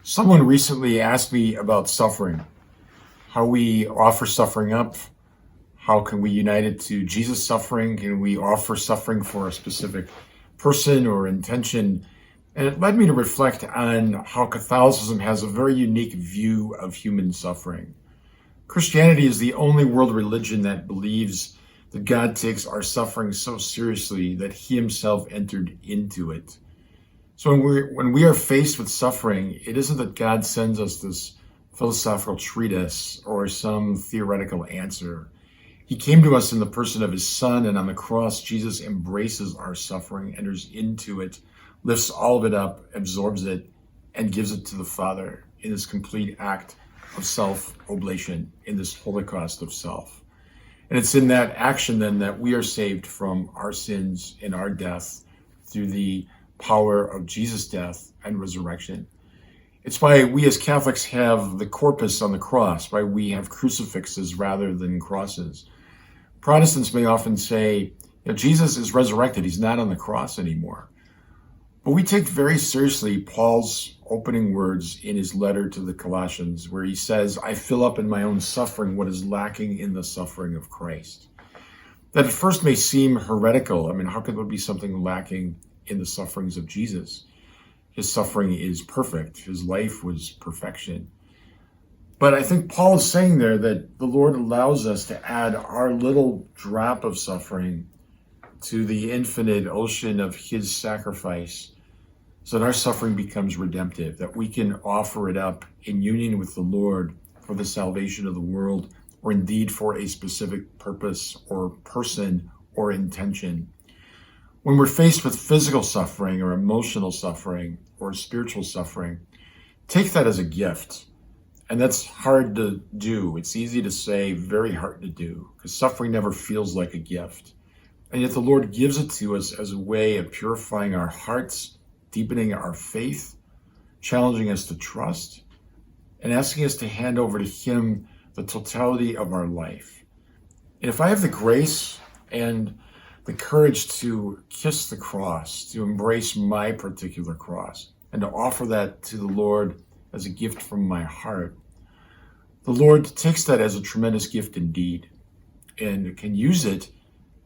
Someone recently asked me about suffering, how we offer suffering up, how can we unite it to Jesus' suffering? Can we offer suffering for a specific person or intention? And it led me to reflect on how Catholicism has a very unique view of human suffering. Christianity is the only world religion that believes that God takes our suffering so seriously that he himself entered into it. So when we are faced with suffering, it isn't that God sends us this philosophical treatise or some theoretical answer. He came to us in the person of his Son, and on the cross, Jesus embraces our suffering, enters into it, lifts all of it up, absorbs it, and gives it to the Father in this complete act of self-oblation, in this holocaust of self. And it's in that action then that we are saved from our sins and our death through the power of Jesus' death and resurrection. It's why we as Catholics have the corpus on the cross, why we have crucifixes rather than crosses. Protestants may often say, Jesus is resurrected, he's not on the cross anymore. But we take very seriously Paul's opening words in his letter to the Colossians, where he says, I fill up in my own suffering what is lacking in the suffering of Christ. That at first may seem heretical. How could there be something lacking in the sufferings of Jesus? His suffering is perfect. His life was perfection. But I think Paul is saying there that the Lord allows us to add our little drop of suffering to the infinite ocean of his sacrifice, so that our suffering becomes redemptive, that we can offer it up in union with the Lord for the salvation of the world, or indeed for a specific purpose or person or intention. When we're faced with physical suffering or emotional suffering or spiritual suffering, take that as a gift. And that's hard to do. It's easy to say, very hard to do, because suffering never feels like a gift. And yet the Lord gives it to us as a way of purifying our hearts, deepening our faith, challenging us to trust, and asking us to hand over to him the totality of our life. And if I have the grace and the courage to kiss the cross, to embrace my particular cross, and to offer that to the Lord as a gift from my heart, the Lord takes that as a tremendous gift indeed, and can use it,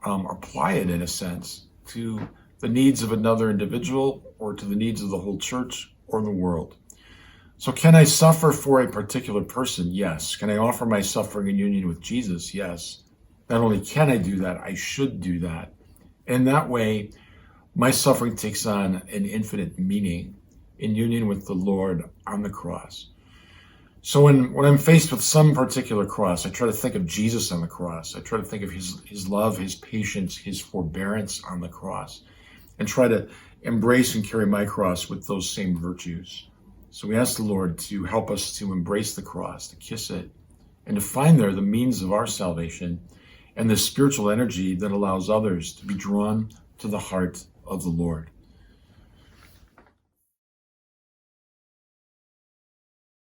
apply it in a sense, to the needs of another individual or to the needs of the whole church or the world. So can I suffer for a particular person? Yes. Can I offer my suffering in union with Jesus? Yes. Not only can I do that, I should do that. And that way, my suffering takes on an infinite meaning in union with the Lord on the cross. So when I'm faced with some particular cross, I try to think of Jesus on the cross. I try to think of his love, his patience, his forbearance on the cross, and try to embrace and carry my cross with those same virtues. So we ask the Lord to help us to embrace the cross, to kiss it, and to find there the means of our salvation and the spiritual energy that allows others to be drawn to the heart of the Lord.